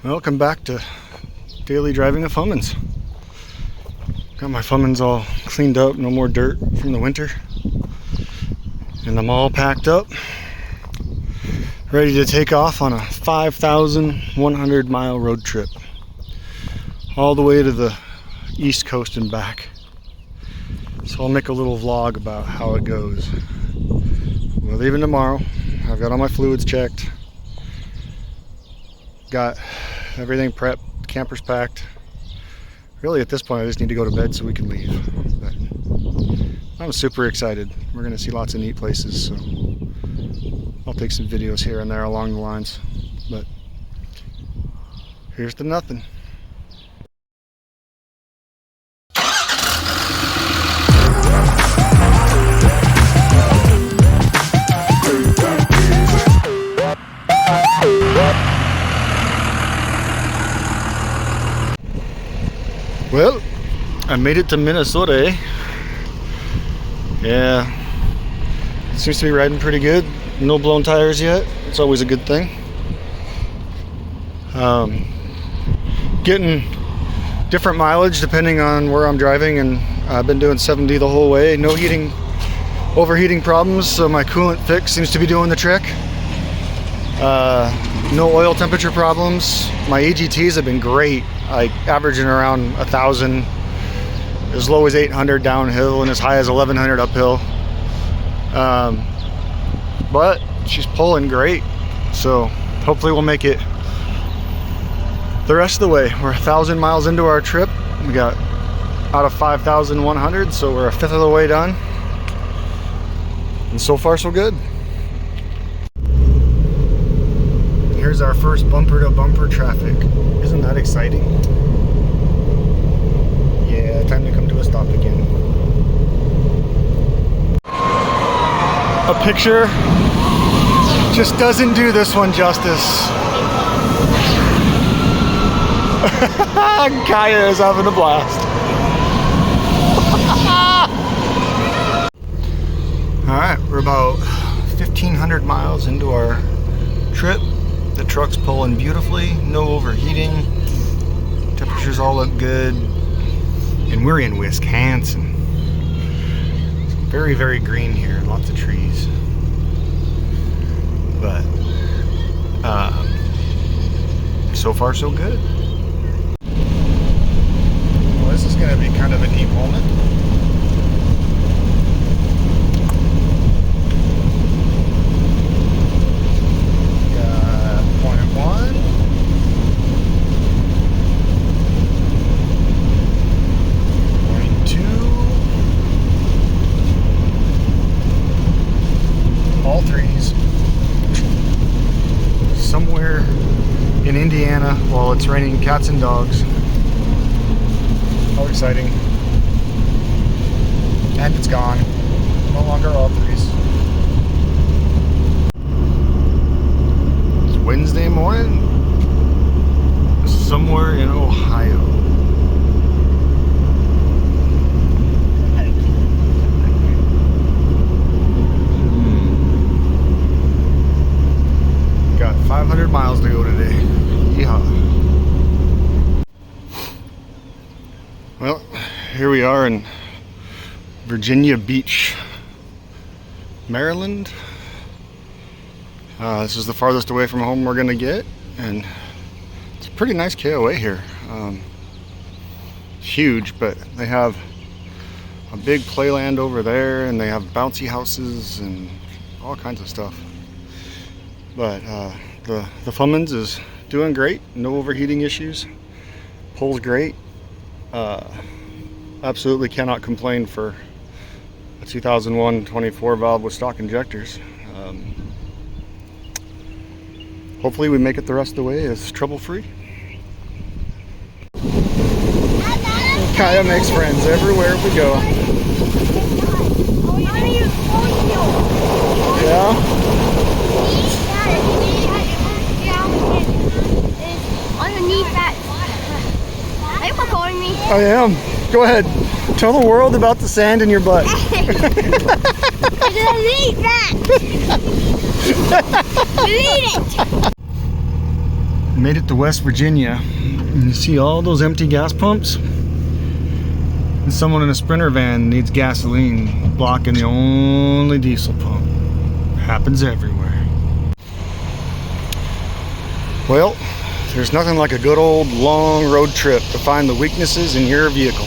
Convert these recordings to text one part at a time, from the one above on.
Welcome back to daily driving of Cummins. Got my Cummins all cleaned up, no more dirt from the winter. And I'm all packed up, ready to take off on a 5,100 mile road trip. All the way to the East Coast and back. So I'll make a little vlog about how it goes. We're leaving tomorrow. I've got all my fluids checked. Got everything prepped, campers packed. Really at this point I just need to go to bed so we can leave. But I'm super excited. We're gonna see lots of neat places, so I'll take some videos here and there along the lines. But here's to nothing. Well, I made it to Minnesota, eh? Yeah, it seems to be riding pretty good. No blown tires yet. It's always a good thing. Getting different mileage depending on where I'm driving, and I've been doing 70 the whole way. No overheating problems, so my coolant fix seems to be doing the trick. No oil temperature problems. My EGTs have been great. Averaging around 1,000, as low as 800 downhill and as high as 1,100 uphill. But she's pulling great, so hopefully we'll make it the rest of the way. We're 1,000 miles into our trip. We got out of 5,100, so we're a fifth of the way done. And so far so good. Here's our first bumper to bumper traffic. Isn't that exciting? Yeah, time to come to a stop again. A picture just doesn't do this one justice. Kaya is having a blast. Alright, we're about 1,500 miles into our trip. The truck's pulling beautifully, no overheating, temperatures all look good, and we're in Wisconsin. It's very, very green here, lots of trees. But so far so good. Well, this is going to be kind of a neat moment. Somewhere in Indiana while it's raining cats and dogs. How exciting. And it's gone. No longer all threes. It's Wednesday morning. Somewhere in Ohio. Got 500 miles to go today. Yeehaw. Well, here we are in Virginia Beach, Maryland. This is the farthest away from home we're gonna get, and it's a pretty nice KOA here. It's huge, but they have a big playland over there, and they have bouncy houses and all kinds of stuff. But the Cummins is doing great, no overheating issues, pulls great. Absolutely cannot complain for a 2001 24 valve with stock injectors. Hopefully we make it the rest of the way as trouble-free. Kaya makes friends everywhere we go. Yeah? Are you recording me? I am. Go ahead. Tell the world about the sand in your butt. Delete that! Delete it! Made it to West Virginia, and you see all those empty gas pumps? And someone in a Sprinter van needs gasoline, blocking the only diesel pump. Happens everywhere. Well, there's nothing like a good old long road trip to find the weaknesses in your vehicle.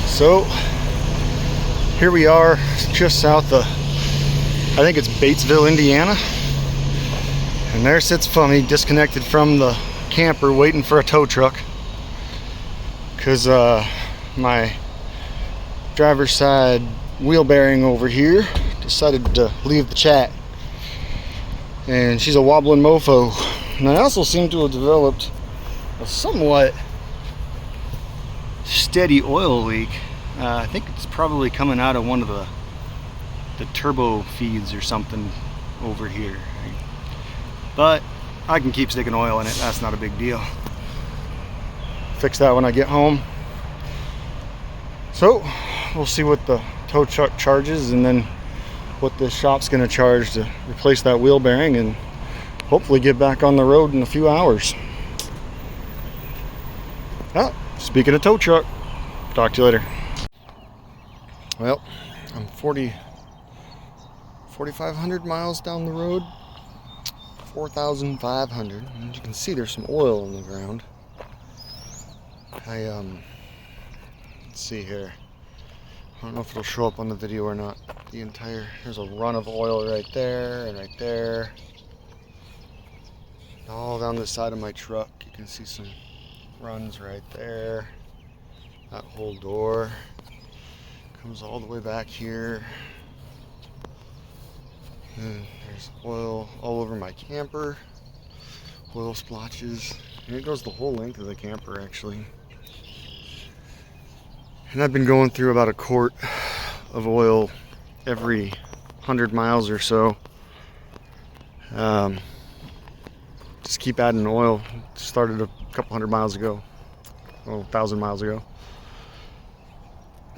So, here we are, just south of, I think it's Batesville, Indiana. And there sits Fummy, disconnected from the camper, waiting for a tow truck. Because my driver's side wheel bearing over here decided to leave the chat. And she's a wobbling mofo. And I also seem to have developed a somewhat steady oil leak. I think it's probably coming out of one of the turbo feeds or something over here. But I can keep sticking oil in it, that's not a big deal. Fix that when I get home. So we'll see what the tow truck charges and then what the shop's gonna charge to replace that wheel bearing and hopefully get back on the road in a few hours. Ah, speaking of tow truck, talk to you later. Well, I'm 4,500 miles down the road. 4,500, and you can see there's some oil on the ground. Let's see here. I don't know if it'll show up on the video or not. There's a run of oil right there and right there. All down the side of my truck, you can see some runs right there. That whole door comes all the way back here. And there's oil all over my camper, oil splotches, and it goes the whole length of the camper actually. And I've been going through about a quart of oil every 100 miles or so. Just keep adding oil. Started a couple hundred miles ago, 1,000 miles ago.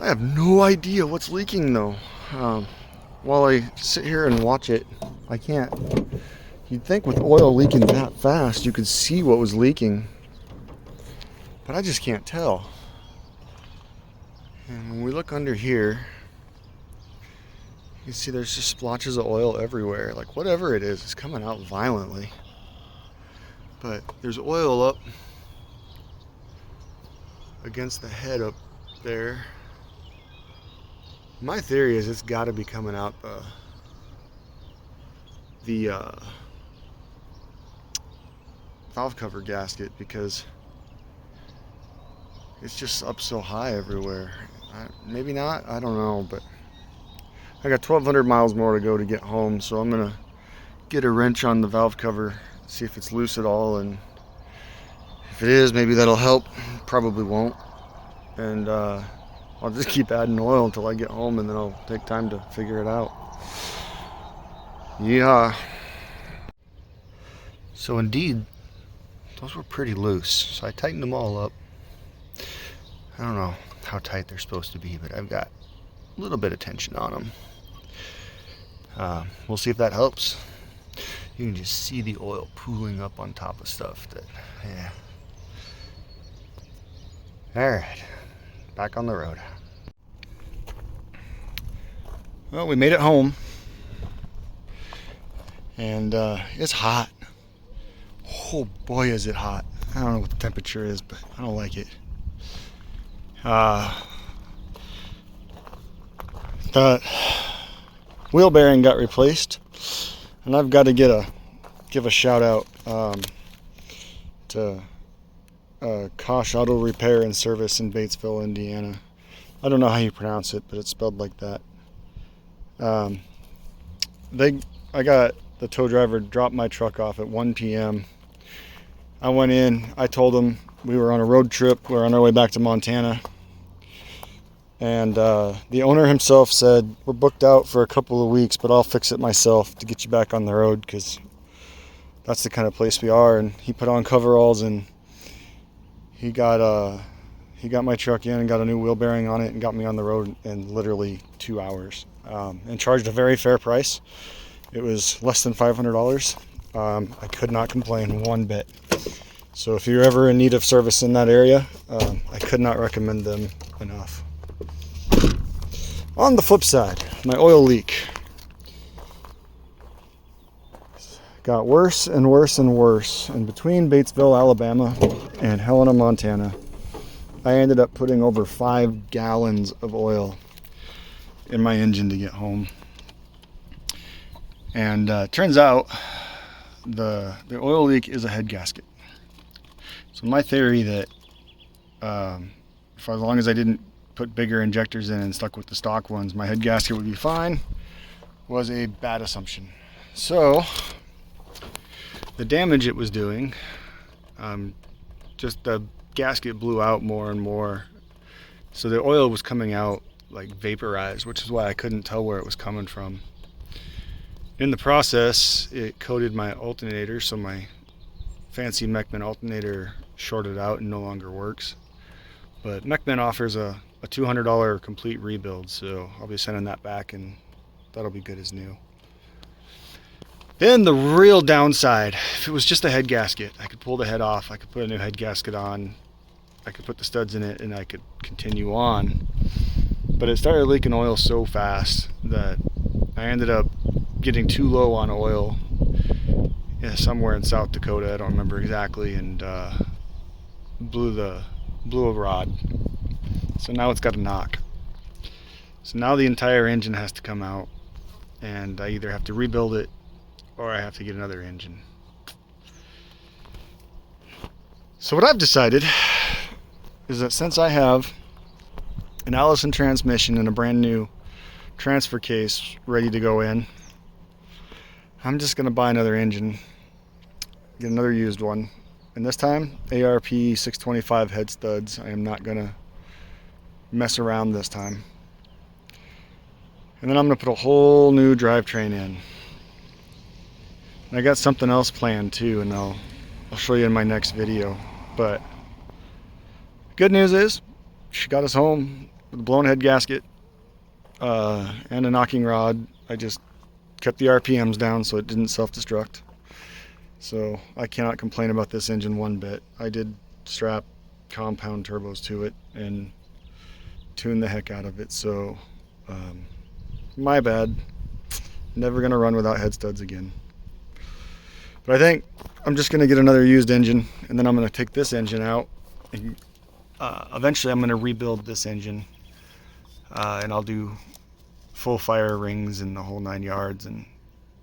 I have no idea what's leaking though. While I sit here and watch it, I can't. You'd think with oil leaking that fast, you could see what was leaking. But I just can't tell. And when we look under here, you see there's just splotches of oil everywhere. Like whatever it is, it's coming out violently. But there's oil up against the head up there. My theory is it's got to be coming out the valve cover gasket because it's just up so high everywhere. Maybe not, I don't know, but I got 1,200 miles more to go to get home, so I'm gonna get a wrench on the valve cover, see if it's loose at all, and if it is, maybe that'll help. Probably won't. And I'll just keep adding oil until I get home, and then I'll take time to figure it out. Yeah. So indeed, those were pretty loose. So I tightened them all up. I don't know how tight they're supposed to be, but I've got a little bit of tension on them. We'll see if that helps. You can just see the oil pooling up on top of stuff that, yeah. All right, back on the road. Well, we made it home, and it's hot. Oh boy, is it hot. I don't know what the temperature is, but I don't like it. The wheel bearing got replaced, and I've got to give a shout out to Kosh Auto Repair and Service in Batesville, Indiana. I don't know how you pronounce it, but it's spelled like that. I got the tow driver dropped my truck off at 1 p.m. I went in, I told him we were on a road trip, we were on our way back to Montana. And the owner himself said, we're booked out for a couple of weeks, but I'll fix it myself to get you back on the road, because that's the kind of place we are. And he put on coveralls, and he got my truck in and got a new wheel bearing on it and got me on the road in literally 2 hours, and charged a very fair price. It was less than $500. I could not complain one bit. So if you're ever in need of service in that area, I could not recommend them enough. On the flip side, my oil leak got worse and worse and worse. And between Batesville, Alabama and Helena, Montana, I ended up putting over 5 gallons of oil in my engine to get home. And turns out the oil leak is a head gasket. So my theory that for as long as I didn't put bigger injectors in and stuck with the stock ones, my head gasket would be fine, was a bad assumption. So the damage it was doing, just the gasket blew out more and more. So the oil was coming out like vaporized, which is why I couldn't tell where it was coming from. In the process, it coated my alternator, so my fancy Mechman alternator shorted out and no longer works. But Mechman offers a $200 complete rebuild, so I'll be sending that back and that'll be good as new. Then the real downside, if it was just a head gasket, I could pull the head off, I could put a new head gasket on, I could put the studs in it, and I could continue on. But it started leaking oil so fast that I ended up getting too low on oil somewhere in South Dakota, I don't remember exactly, and blew a rod. So now it's got a knock. So now the entire engine has to come out, and I either have to rebuild it or I have to get another engine. So what I've decided is that since I have an Allison transmission and a brand new transfer case ready to go in, I'm just going to buy another engine, get another used one, and this time ARP 625 head studs. I am not going to mess around this time. And then I'm going to put a whole new drivetrain in. And I got something else planned too, and I'll show you in my next video. But good news is she got us home with a blown head gasket and a knocking rod. I just kept the RPMs down so it didn't self-destruct. So I cannot complain about this engine one bit. I did strap compound turbos to it and tune the heck out of it. So my bad. Never gonna run without head studs again. But I think I'm just gonna get another used engine, and then I'm gonna take this engine out, and eventually I'm gonna rebuild this engine, and I'll do full fire rings and the whole 9 yards, and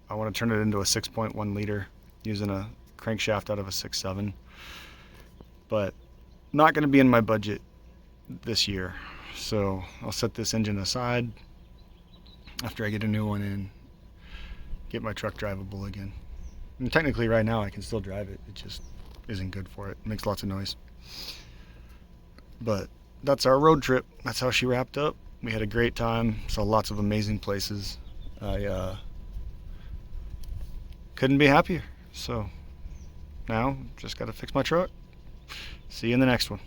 I want to turn it into a 6.1 liter using a crankshaft out of a 6.7, but not going to be in my budget this year. So I'll set this engine aside after I get a new one in, get my truck drivable again. And technically right now I can still drive it, it just isn't good for it. It makes lots of noise. But that's our road trip. That's how she wrapped up. We had a great time, saw lots of amazing places. I couldn't be happier. So now just got to fix my truck. See you in the next one.